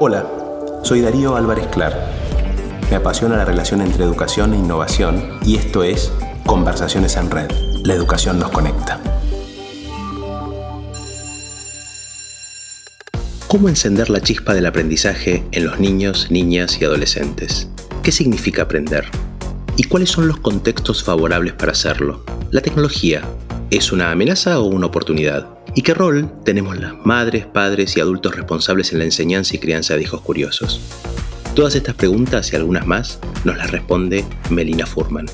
Hola, soy Darío Álvarez Clar. Me apasiona la relación entre educación e innovación y esto es Conversaciones en Red. La educación nos conecta. ¿Cómo encender la chispa del aprendizaje en los niños, niñas y adolescentes? ¿Qué significa aprender? ¿Y cuáles son los contextos favorables para hacerlo? ¿La tecnología es una amenaza o una oportunidad? ¿Y qué rol tenemos las madres, padres y adultos responsables en la enseñanza y crianza de hijos curiosos? Todas estas preguntas y algunas más nos las responde Melina Furman.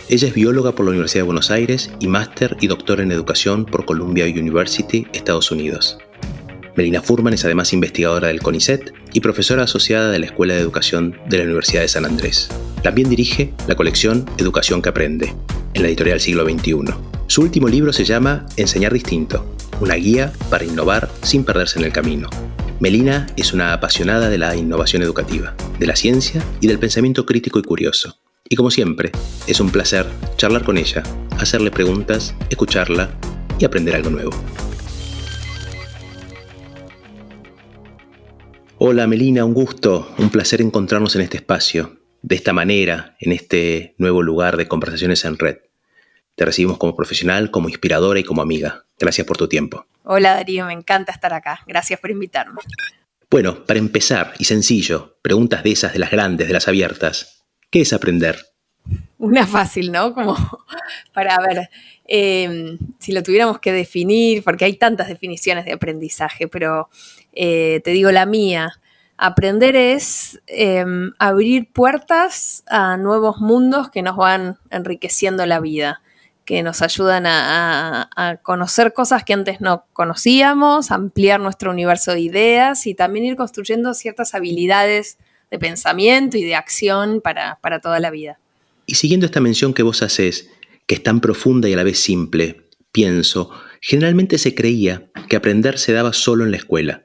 Ella es bióloga por la Universidad de Buenos Aires y máster y doctora en educación por Columbia University, Estados Unidos. Melina Furman es además investigadora del CONICET y profesora asociada de la Escuela de Educación de la Universidad de San Andrés. También dirige la colección Educación que Aprende, en la editorial Siglo XXI. Su último libro se llama Enseñar Distinto, una guía para innovar sin perderse en el camino. Melina es una apasionada de la innovación educativa, de la ciencia y del pensamiento crítico y curioso. Y como siempre, es un placer charlar con ella, hacerle preguntas, escucharla y aprender algo nuevo. Hola Melina, un gusto, un placer encontrarnos en este espacio, de esta manera, en este nuevo lugar de Conversaciones en Red. Te recibimos como profesional, como inspiradora y como amiga. Gracias por tu tiempo. Hola Darío, me encanta estar acá. Gracias por invitarme. Bueno, para empezar, y sencillo, preguntas de esas, de las grandes, de las abiertas. ¿Qué es aprender? Una fácil, ¿no? Como para ver, si lo tuviéramos que definir, porque hay tantas definiciones de aprendizaje, pero te digo la mía. Aprender es abrir puertas a nuevos mundos que nos van enriqueciendo la vida, que nos ayudan a conocer cosas que antes no conocíamos, ampliar nuestro universo de ideas y también ir construyendo ciertas habilidades de pensamiento y de acción para toda la vida. Y siguiendo esta mención que vos hacés, que es tan profunda y a la vez simple, pienso, generalmente se creía que aprender se daba solo en la escuela.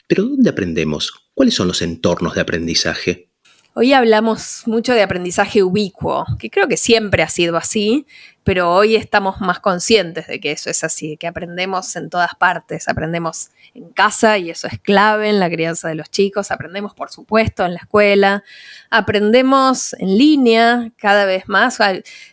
¿Pero dónde aprendemos? ¿Cuáles son los entornos de aprendizaje? Hoy hablamos mucho de aprendizaje ubicuo, que creo que siempre ha sido así, pero hoy estamos más conscientes de que eso es así, que aprendemos en todas partes, aprendemos en casa y eso es clave en la crianza de los chicos, aprendemos por supuesto en la escuela, aprendemos en línea cada vez más.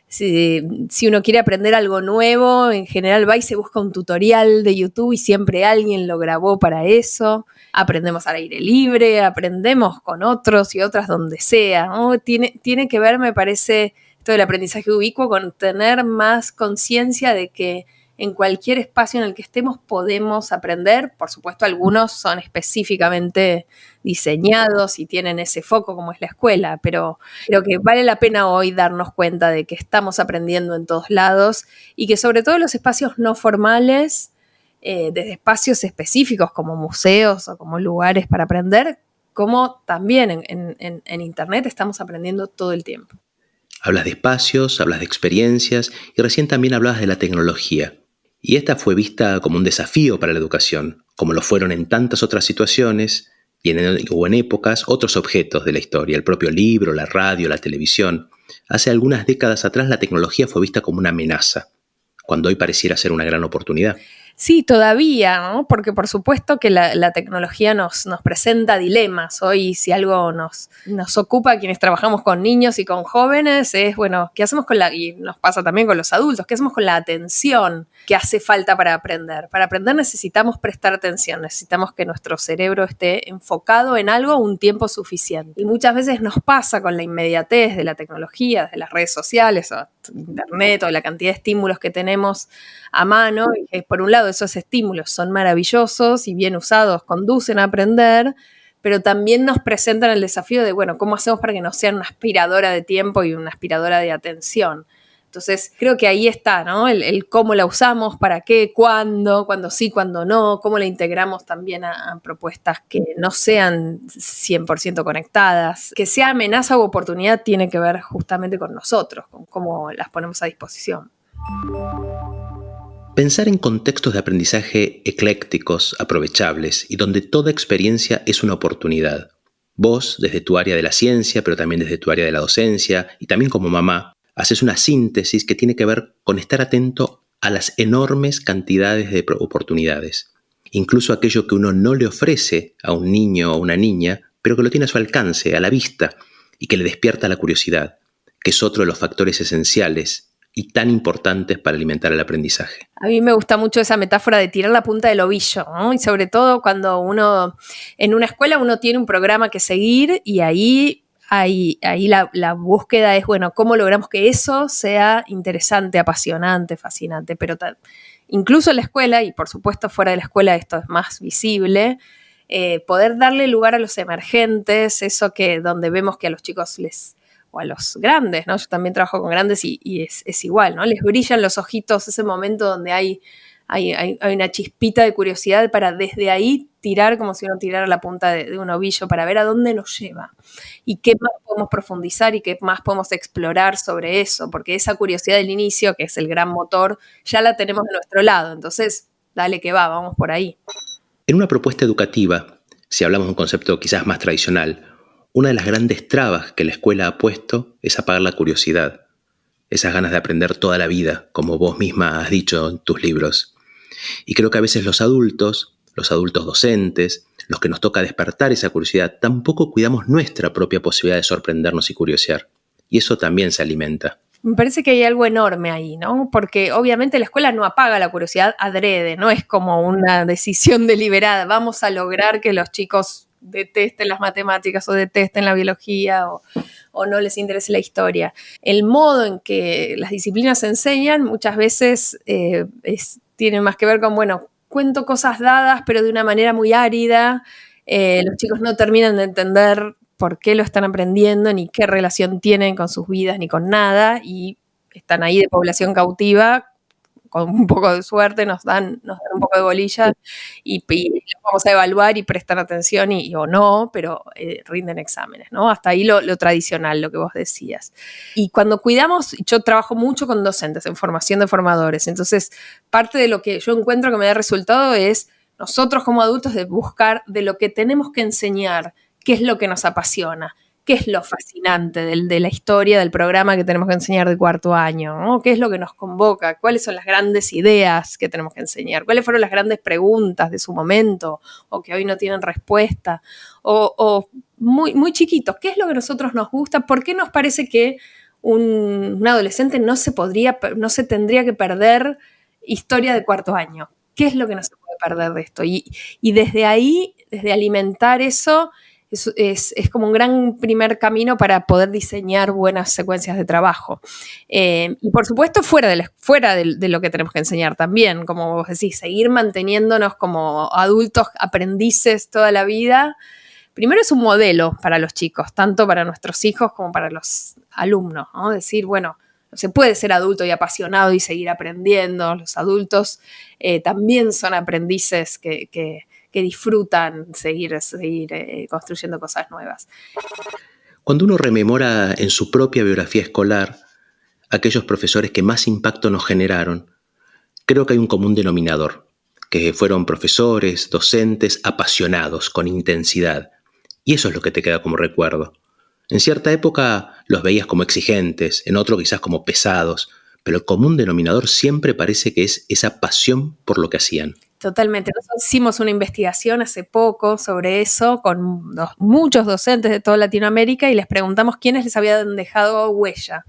Si uno quiere aprender algo nuevo, en general va y se busca un tutorial de YouTube y siempre alguien lo grabó para eso. Aprendemos al aire libre, aprendemos con otros y otras donde sea, ¿no? Tiene que ver, me parece, esto del aprendizaje ubicuo con tener más conciencia de que en cualquier espacio en el que estemos podemos aprender. Por supuesto, algunos son específicamente diseñados y tienen ese foco como es la escuela, pero creo que vale la pena hoy darnos cuenta de que estamos aprendiendo en todos lados y que sobre todo los espacios no formales, desde espacios específicos como museos o como lugares para aprender, como también en Internet estamos aprendiendo todo el tiempo. Hablas de espacios, hablas de experiencias y recién también hablabas de la tecnología. Y esta fue vista como un desafío para la educación, como lo fueron en tantas otras situaciones y en épocas otros objetos de la historia, el propio libro, la radio, la televisión. Hace algunas décadas atrás la tecnología fue vista como una amenaza, cuando hoy pareciera ser una gran oportunidad. Sí, todavía, ¿no? Porque por supuesto que la tecnología nos presenta dilemas. Hoy si algo nos ocupa a quienes trabajamos con niños y con jóvenes es, bueno, ¿qué hacemos y nos pasa también con los adultos, qué hacemos con la atención que hace falta para aprender? Para aprender necesitamos prestar atención, necesitamos que nuestro cerebro esté enfocado en algo un tiempo suficiente. Y muchas veces nos pasa con la inmediatez de la tecnología, de las redes sociales o Internet o la cantidad de estímulos que tenemos a mano, y que por un lado esos estímulos son maravillosos y bien usados conducen a aprender, pero también nos presentan el desafío de, bueno, ¿cómo hacemos para que no sean una aspiradora de tiempo y una aspiradora de atención? Entonces, creo que ahí está, ¿no? El cómo la usamos, para qué, cuándo sí, cuándo no, cómo la integramos también a propuestas que no sean 100% conectadas. Que sea amenaza u oportunidad tiene que ver justamente con nosotros, con cómo las ponemos a disposición. Pensar en contextos de aprendizaje eclécticos, aprovechables y donde toda experiencia es una oportunidad. Vos, desde tu área de la ciencia, pero también desde tu área de la docencia y también como mamá, haces una síntesis que tiene que ver con estar atento a las enormes cantidades de oportunidades. incluso aquello que uno no le ofrece a un niño o una niña, pero que lo tiene a su alcance, a la vista, y que le despierta la curiosidad, que es otro de los factores esenciales y tan importantes para alimentar el aprendizaje. A mí me gusta mucho esa metáfora de tirar la punta del ovillo, ¿no? Y sobre todo cuando en una escuela uno tiene un programa que seguir y ahí la búsqueda es, bueno, ¿cómo logramos que eso sea interesante, apasionante, fascinante? Pero incluso en la escuela, y por supuesto fuera de la escuela esto es más visible, poder darle lugar a los emergentes, eso que donde vemos que a los chicos o a los grandes, ¿no? Yo también trabajo con grandes y es igual, ¿no? Les brillan los ojitos, ese momento donde hay una chispita de curiosidad para desde ahí tirar como si uno tirara la punta de un ovillo para ver a dónde nos lleva y qué más podemos profundizar y qué más podemos explorar sobre eso, porque esa curiosidad del inicio, que es el gran motor, ya la tenemos de nuestro lado, entonces dale que vamos por ahí. En una propuesta educativa, si hablamos de un concepto quizás más tradicional, una de las grandes trabas que la escuela ha puesto es apagar la curiosidad, esas ganas de aprender toda la vida, como vos misma has dicho en tus libros. Y creo que a veces los adultos docentes, los que nos toca despertar esa curiosidad, tampoco cuidamos nuestra propia posibilidad de sorprendernos y curiosear. Y eso también se alimenta. Me parece que hay algo enorme ahí, ¿no? Porque obviamente la escuela no apaga la curiosidad adrede, no es como una decisión deliberada, vamos a lograr que los chicos detesten las matemáticas o detesten la biología o no les interese la historia. El modo en que las disciplinas se enseñan muchas veces tiene más que ver con, bueno, cuento cosas dadas pero de una manera muy árida, los chicos no terminan de entender por qué lo están aprendiendo, ni qué relación tienen con sus vidas, ni con nada, y están ahí de población cautiva, con un poco de suerte nos dan un poco de bolilla y los vamos a evaluar y prestan atención o no, pero rinden exámenes, ¿no? Hasta ahí lo tradicional, lo que vos decías. Y cuando cuidamos, yo trabajo mucho con docentes en formación de formadores, entonces parte de lo que yo encuentro que me da resultado es nosotros como adultos de buscar de lo que tenemos que enseñar, qué es lo que nos apasiona, qué es lo fascinante de la historia del programa que tenemos que enseñar de cuarto año, ¿no? ¿Qué es lo que nos convoca? ¿Cuáles son las grandes ideas que tenemos que enseñar? ¿Cuáles fueron las grandes preguntas de su momento o que hoy no tienen respuesta? O muy, muy chiquitos, ¿qué es lo que a nosotros nos gusta? ¿Por qué nos parece que un adolescente no se tendría que perder historia de cuarto año? ¿Qué es lo que no se puede perder de esto? Y desde ahí, desde alimentar eso, es como un gran primer camino para poder diseñar buenas secuencias de trabajo. Y por supuesto fuera de lo que tenemos que enseñar también, como vos decís, seguir manteniéndonos como adultos aprendices toda la vida. Primero es un modelo para los chicos, tanto para nuestros hijos como para los alumnos, ¿no? Decir, bueno, no se puede ser adulto y apasionado y seguir aprendiendo. Los adultos también son aprendices que disfrutan seguir construyendo cosas nuevas. Cuando uno rememora en su propia biografía escolar aquellos profesores que más impacto nos generaron, creo que hay un común denominador, que fueron profesores, docentes, apasionados, con intensidad. Y eso es lo que te queda como recuerdo. En cierta época los veías como exigentes, en otro quizás como pesados, pero el común denominador siempre parece que es esa pasión por lo que hacían. Totalmente. Nosotros hicimos una investigación hace poco sobre eso con muchos docentes de toda Latinoamérica y les preguntamos quiénes les habían dejado huella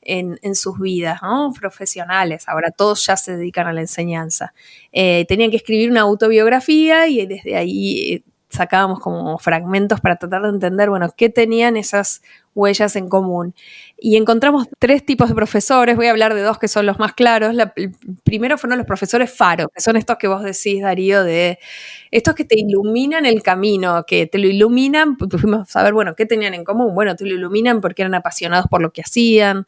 en sus vidas, ¿no? Profesionales. Ahora todos ya se dedican a la enseñanza. Tenían que escribir una autobiografía y desde ahí sacábamos como fragmentos para tratar de entender, bueno, qué tenían esas huellas en común. Y encontramos 3 tipos de profesores, voy a hablar de 2 que son los más claros. El primero fueron los profesores faro, que son estos que vos decís, Darío, de estos que te iluminan el camino, que te lo iluminan, pues fuimos a ver, bueno, ¿qué tenían en común? Bueno, te lo iluminan porque eran apasionados por lo que hacían,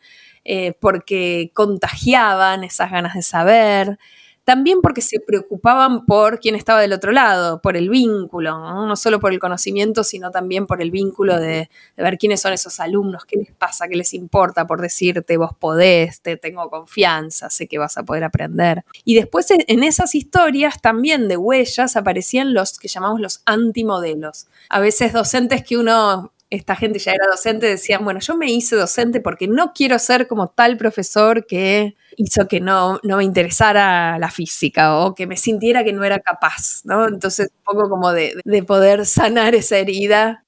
porque contagiaban esas ganas de saber, también porque se preocupaban por quién estaba del otro lado, por el vínculo, no solo por el conocimiento, sino también por el vínculo de ver quiénes son esos alumnos, qué les pasa, qué les importa por decirte vos podés, te tengo confianza, sé que vas a poder aprender. Y después en esas historias también de huellas aparecían los que llamamos los antimodelos. A veces docentes que uno esta gente ya era docente, decían, bueno, yo me hice docente porque no quiero ser como tal profesor que hizo que no me interesara la física o que me sintiera que no era capaz, ¿no? Entonces, un poco como de poder sanar esa herida.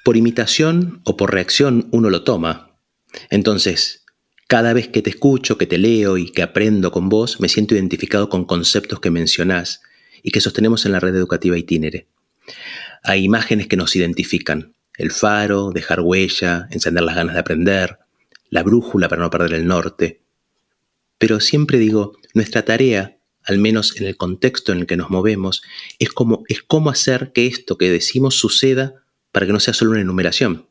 Por imitación o por reacción uno lo toma. Entonces, cada vez que te escucho, que te leo y que aprendo con vos, me siento identificado con conceptos que mencionás y que sostenemos en la red educativa Itinere. Hay imágenes que nos identifican: el faro, dejar huella, encender las ganas de aprender, la brújula para no perder el norte. Pero siempre digo, nuestra tarea, al menos en el contexto en el que nos movemos, es cómo hacer que esto que decimos suceda para que no sea solo una enumeración.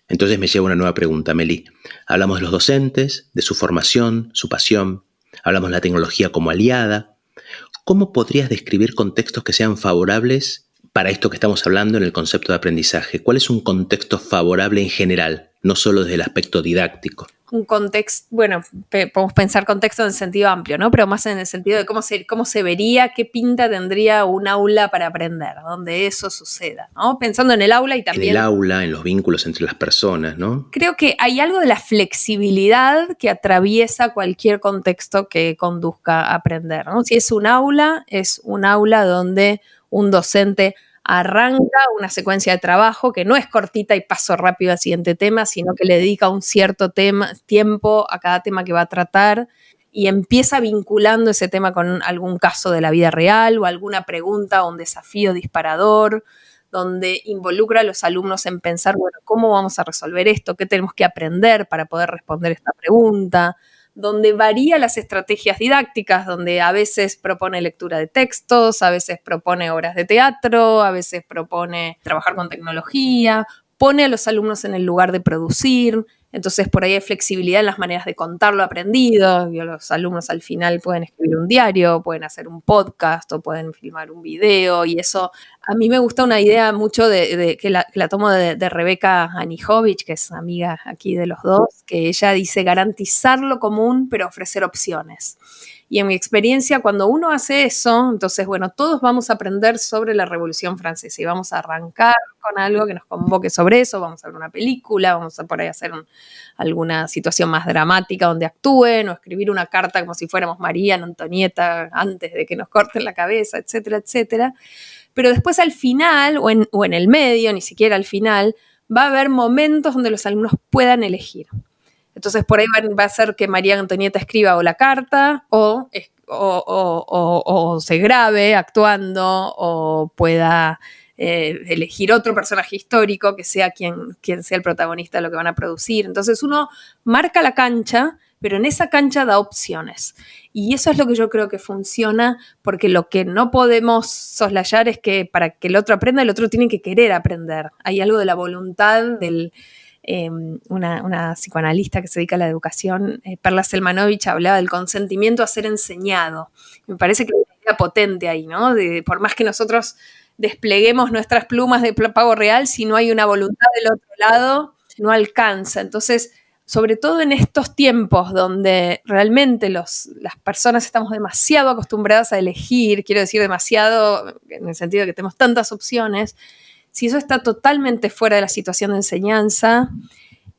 Entonces me lleva una nueva pregunta, Meli. Hablamos de los docentes, de su formación, su pasión. Hablamos de la tecnología como aliada. ¿Cómo podrías describir contextos que sean favorables para esto que estamos hablando en el concepto de aprendizaje? ¿Cuál es un contexto favorable en general, no solo desde el aspecto didáctico? Un contexto, bueno, podemos pensar contexto en el sentido amplio, ¿no? Pero más en el sentido de cómo se vería, qué pinta tendría un aula para aprender, donde eso suceda, ¿no? Pensando en el aula y también... En el aula, en los vínculos entre las personas, ¿no? Creo que hay algo de la flexibilidad que atraviesa cualquier contexto que conduzca a aprender, ¿no? Si es un aula donde un docente arranca una secuencia de trabajo que no es cortita y paso rápido al siguiente tema, sino que le dedica un cierto tiempo a cada tema que va a tratar y empieza vinculando ese tema con algún caso de la vida real o alguna pregunta o un desafío disparador, donde involucra a los alumnos en pensar, bueno, ¿cómo vamos a resolver esto? ¿Qué tenemos que aprender para poder responder esta pregunta? Donde varía las estrategias didácticas, donde a veces propone lectura de textos, a veces propone obras de teatro, a veces propone trabajar con tecnología, pone a los alumnos en el lugar de producir. Entonces, por ahí hay flexibilidad en las maneras de contar lo aprendido. Los alumnos al final pueden escribir un diario, pueden hacer un podcast o pueden filmar un video. Y eso, a mí me gusta una idea mucho que la tomo de Rebeca Anijovic, que es amiga aquí de los dos, que ella dice garantizar lo común, pero ofrecer opciones. Y en mi experiencia, cuando uno hace eso, entonces, bueno, todos vamos a aprender sobre la Revolución Francesa y vamos a arrancar con algo que nos convoque sobre eso, vamos a ver una película, vamos a por ahí hacer alguna situación más dramática donde actúen o escribir una carta como si fuéramos María, Antonieta, antes de que nos corten la cabeza, etcétera, etcétera. Pero después al final, o en el medio, ni siquiera al final, va a haber momentos donde los alumnos puedan elegir. Entonces, por ahí va a ser que María Antonieta escriba o la carta o se grabe actuando o pueda elegir otro personaje histórico que sea quien sea el protagonista de lo que van a producir. Entonces, uno marca la cancha, pero en esa cancha da opciones. Y eso es lo que yo creo que funciona, porque lo que no podemos soslayar es que para que el otro aprenda, el otro tiene que querer aprender. Hay algo de la voluntad del... una psicoanalista que se dedica a la educación, Perla Selmanovich, hablaba del consentimiento a ser enseñado. Me parece que hay una idea potente ahí, ¿no? Por más que nosotros despleguemos nuestras plumas de pago real, si no hay una voluntad del otro lado, no alcanza. Entonces, sobre todo en estos tiempos donde realmente las personas estamos demasiado acostumbradas a elegir, quiero decir demasiado en el sentido de que tenemos tantas opciones, si eso está totalmente fuera de la situación de enseñanza,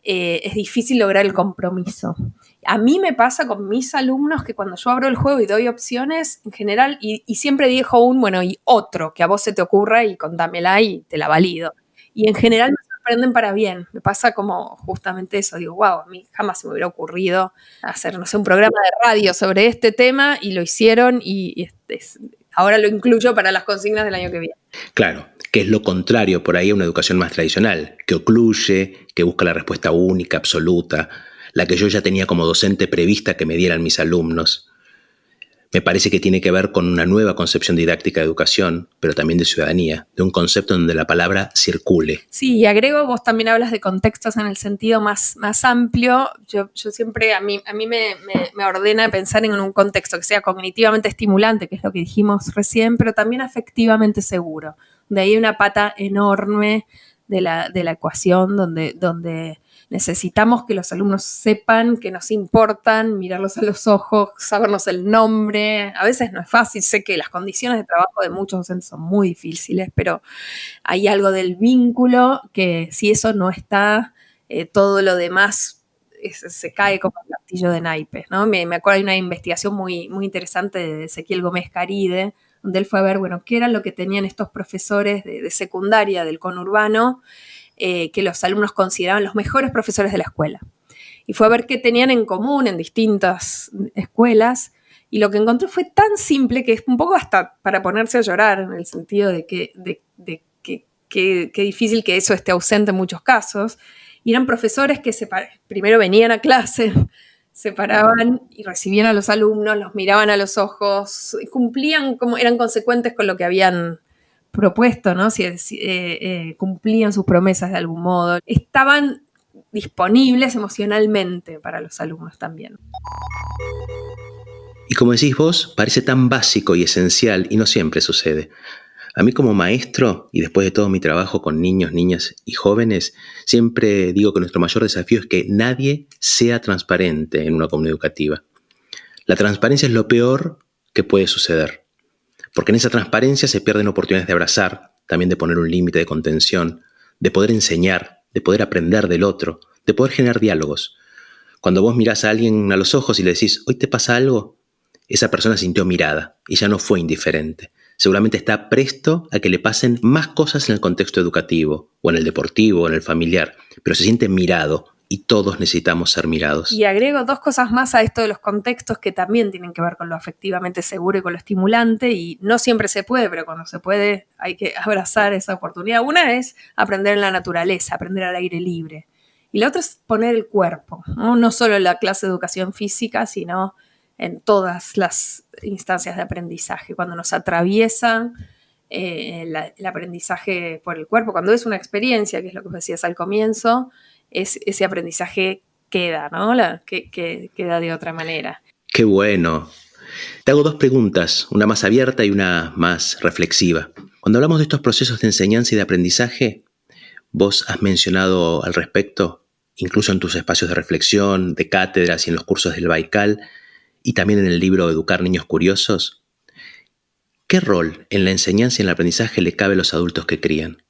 es difícil lograr el compromiso. A mí me pasa con mis alumnos que cuando yo abro el juego y doy opciones, en general, y siempre dejo y otro, que a vos se te ocurra y contámela y te la valido. Y en general me sorprenden para bien. Me pasa como justamente eso. Digo, wow, a mí jamás se me hubiera ocurrido hacer, no sé, un programa de radio sobre este tema y lo hicieron y ahora lo incluyo para las consignas del año que viene. Claro, que es lo contrario por ahí a una educación más tradicional, que ocluye, que busca la respuesta única, absoluta, la que yo ya tenía como docente prevista que me dieran mis alumnos. Me parece que tiene que ver con una nueva concepción didáctica de educación, pero también de ciudadanía, de un concepto donde la palabra circule. Sí, y agrego, vos también hablas de contextos en el sentido más amplio. Yo siempre, a mí me ordena pensar en un contexto que sea cognitivamente estimulante, que es lo que dijimos recién, pero también afectivamente seguro. De ahí hay una pata enorme de la ecuación donde necesitamos que los alumnos sepan que nos importan, mirarlos a los ojos, sabernos el nombre. A veces no es fácil, sé que las condiciones de trabajo de muchos docentes son muy difíciles, pero hay algo del vínculo que si eso no está, todo lo demás se cae como el castillo de naipes, ¿no? Me acuerdo de una investigación muy, muy interesante de Ezequiel Gómez Caride, donde él fue a ver, bueno, qué era lo que tenían estos profesores de secundaria del conurbano, que los alumnos consideraban los mejores profesores de la escuela. Y fue a ver qué tenían en común en distintas escuelas, y lo que encontró fue tan simple que es un poco hasta para ponerse a llorar, en el sentido de que qué difícil que eso esté ausente en muchos casos. Y eran profesores que primero venían a clase, se paraban y recibían a los alumnos, los miraban a los ojos, cumplían, como eran consecuentes con lo que habían propuesto, ¿no? Cumplían sus promesas de algún modo. Estaban disponibles emocionalmente para los alumnos también. Y como decís vos, parece tan básico y esencial y no siempre sucede. A mí como maestro, y después de todo mi trabajo con niños, niñas y jóvenes, siempre digo que nuestro mayor desafío es que nadie sea transparente en una comunidad educativa. La transparencia es lo peor que puede suceder, porque en esa transparencia se pierden oportunidades de abrazar, también de poner un límite de contención, de poder enseñar, de poder aprender del otro, de poder generar diálogos. Cuando vos mirás a alguien a los ojos y le decís, ¿hoy te pasa algo? Esa persona sintió mirada y ya no fue indiferente. Seguramente está presto a que le pasen más cosas en el contexto educativo, o en el deportivo, o en el familiar, pero se siente mirado y todos necesitamos ser mirados. Y agrego 2 cosas más a esto de los contextos que también tienen que ver con lo afectivamente seguro y con lo estimulante, y no siempre se puede, pero cuando se puede hay que abrazar esa oportunidad. Una es aprender en la naturaleza, aprender al aire libre. Y la otra es poner el cuerpo, ¿no? No solo en la clase de educación física, sino en todas las instancias de aprendizaje, cuando nos atraviesan el aprendizaje por el cuerpo, cuando es una experiencia, que es lo que decías al comienzo, ese aprendizaje queda, ¿no? Queda de otra manera. ¡Qué bueno! Te hago 2 preguntas, una más abierta y una más reflexiva. Cuando hablamos de estos procesos de enseñanza y de aprendizaje, vos has mencionado al respecto, incluso en tus espacios de reflexión, de cátedras y en los cursos del Baikal, y también en el libro Educar Niños Curiosos, ¿qué rol en la enseñanza y en el aprendizaje le cabe a los adultos que crían?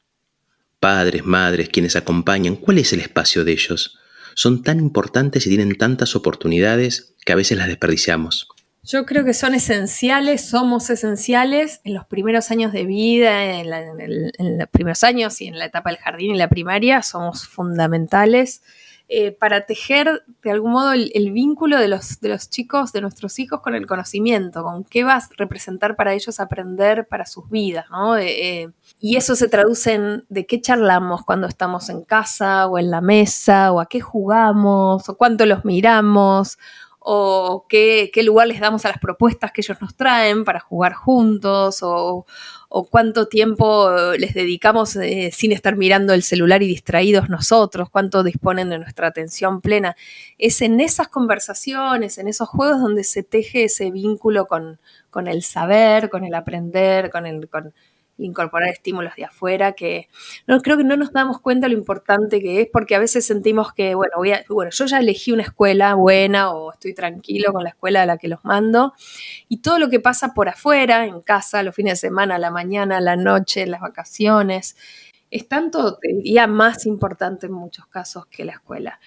Padres, madres, quienes acompañan, ¿cuál es el espacio de ellos? Son tan importantes y tienen tantas oportunidades que a veces las desperdiciamos. Yo creo que son esenciales, somos esenciales en los primeros años de vida, en los primeros años y en la etapa del jardín y la primaria, somos fundamentales para tejer de algún modo el vínculo de los chicos, de nuestros hijos con el conocimiento, con qué va a representar para ellos aprender para sus vidas, ¿no? Y eso se traduce en de qué charlamos cuando estamos en casa o en la mesa, o a qué jugamos, o cuánto los miramos, o qué lugar les damos a las propuestas que ellos nos traen para jugar juntos, o cuánto tiempo les dedicamos sin estar mirando el celular y distraídos nosotros, cuánto disponen de nuestra atención plena. Es en esas conversaciones, en esos juegos donde se teje ese vínculo con el saber, con el aprender, con incorporar estímulos de afuera, que creo que no nos damos cuenta lo importante que es, porque a veces sentimos que, bueno, yo ya elegí una escuela buena o estoy tranquilo con la escuela a la que los mando, y todo lo que pasa por afuera, en casa, los fines de semana, a la mañana, a la noche, en las vacaciones, es tanto, te diría, más importante en muchos casos que la escuela.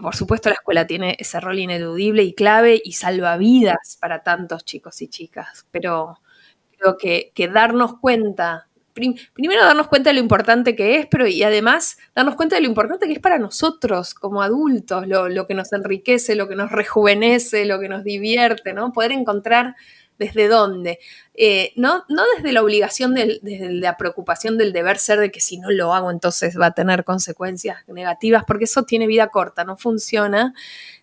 Por supuesto, la escuela tiene ese rol ineludible y clave y salvavidas para tantos chicos y chicas, pero creo que darnos cuenta, primero darnos cuenta de lo importante que es, pero y además darnos cuenta de lo importante que es para nosotros como adultos, lo que nos enriquece, lo que nos rejuvenece, lo que nos divierte, ¿no? Poder encontrar desde dónde. No desde la obligación, desde la preocupación del deber ser, de que si no lo hago entonces va a tener consecuencias negativas, porque eso tiene vida corta, no funciona,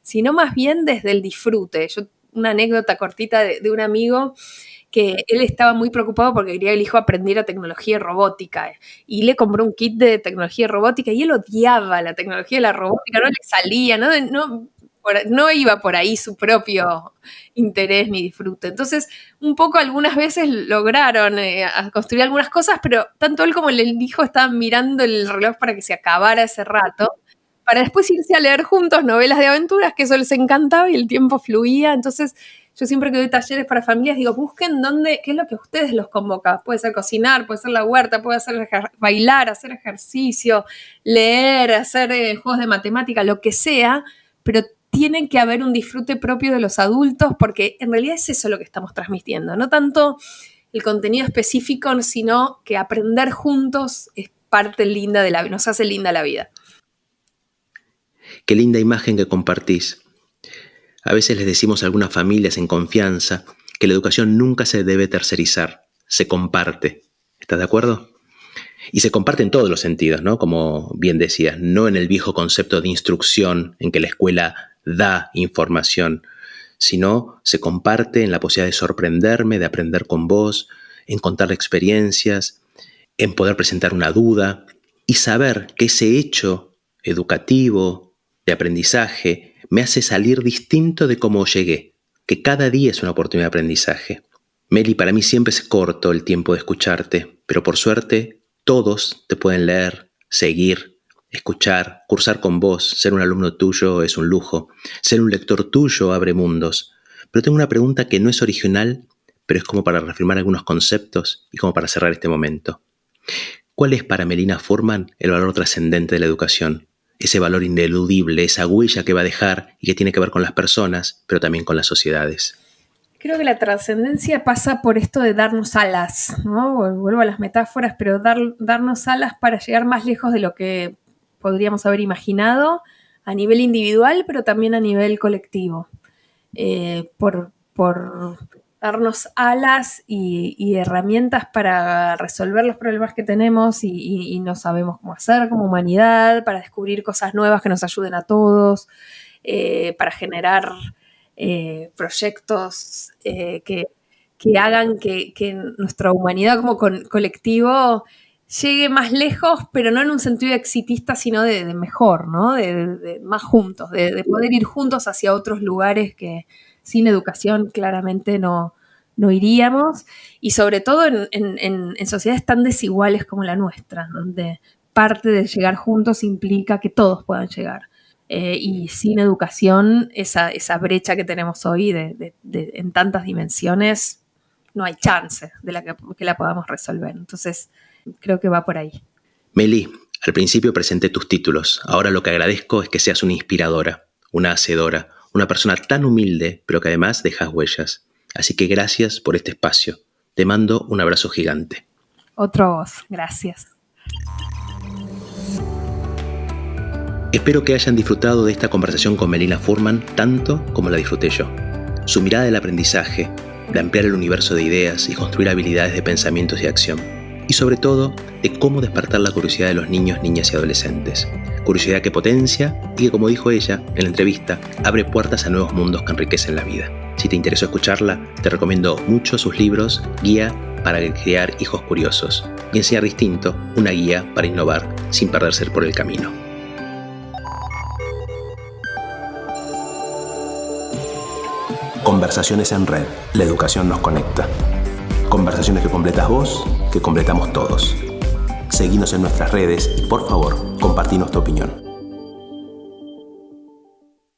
sino más bien desde el disfrute. Una anécdota cortita de un amigo que él estaba muy preocupado porque quería que el hijo aprendiera tecnología y robótica, y le compró un kit de tecnología y robótica, y él odiaba la tecnología y la robótica, no le salía, no iba por ahí su propio interés ni disfrute. Entonces, un poco algunas veces lograron a construir algunas cosas, pero tanto él como el hijo estaban mirando el reloj para que se acabara ese rato, para después irse a leer juntos novelas de aventuras, que eso les encantaba y el tiempo fluía. Entonces, yo siempre que doy talleres para familias digo, busquen qué es lo que a ustedes los convoca. Puede ser cocinar, puede ser la huerta, puede ser bailar, hacer ejercicio, leer, hacer juegos de matemática, lo que sea, pero tiene que haber un disfrute propio de los adultos, porque en realidad es eso lo que estamos transmitiendo, no tanto el contenido específico, sino que aprender juntos es parte linda de la vida, nos hace linda la vida. Qué linda imagen que compartís. A veces les decimos a algunas familias en confianza que la educación nunca se debe tercerizar, se comparte. ¿Estás de acuerdo? Y se comparte en todos los sentidos, ¿no? Como bien decías, no en el viejo concepto de instrucción en que la escuela da información, sino se comparte en la posibilidad de sorprenderme, de aprender con vos, en contar experiencias, en poder presentar una duda y saber que ese hecho educativo, de aprendizaje, me hace salir distinto de cómo llegué, que cada día es una oportunidad de aprendizaje. Meli, para mí siempre es corto el tiempo de escucharte, pero por suerte todos te pueden leer, seguir, escuchar, cursar con vos. Ser un alumno tuyo es un lujo. Ser un lector tuyo abre mundos. Pero tengo una pregunta que no es original, pero es como para reafirmar algunos conceptos y como para cerrar este momento. ¿Cuál es para Melina Furman el valor trascendente de la educación? Ese valor ineludible, esa huella que va a dejar y que tiene que ver con las personas, pero también con las sociedades. Creo que la trascendencia pasa por esto de darnos alas, ¿no? Vuelvo a las metáforas, pero darnos alas para llegar más lejos de lo que podríamos haber imaginado a nivel individual, pero también a nivel colectivo. Por darnos alas y herramientas para resolver los problemas que tenemos y no sabemos cómo hacer como humanidad, para descubrir cosas nuevas que nos ayuden a todos, para generar proyectos que hagan que nuestra humanidad como colectivo llegue más lejos, pero no en un sentido exitista, sino de mejor, ¿no? De más juntos, de poder ir juntos hacia otros lugares que sin educación claramente no iríamos, y sobre todo en sociedades tan desiguales como la nuestra, donde parte de llegar juntos implica que todos puedan llegar. Y sin educación, esa brecha que tenemos hoy en tantas dimensiones, no hay chance de que la podamos resolver. Entonces, creo que va por ahí. Meli, al principio presenté tus títulos. Ahora lo que agradezco es que seas una inspiradora, una hacedora, una persona tan humilde, pero que además dejas huellas. Así que gracias por este espacio. Te mando un abrazo gigante. Otro vos, gracias. Espero que hayan disfrutado de esta conversación con Melina Furman tanto como la disfruté yo. Su mirada del aprendizaje, de ampliar el universo de ideas y construir habilidades de pensamientos y acción. Y sobre todo, de cómo despertar la curiosidad de los niños, niñas y adolescentes. Curiosidad que potencia y que, como dijo ella en la entrevista, abre puertas a nuevos mundos que enriquecen la vida. Si te interesó escucharla, te recomiendo mucho sus libros Guía para criar hijos curiosos y Enseñar distinto, una guía para innovar sin perderse por el camino. Conversaciones en red. La educación nos conecta. Conversaciones que completas vos, que completamos todos. Seguinos en nuestras redes y, por favor, compartinos tu opinión.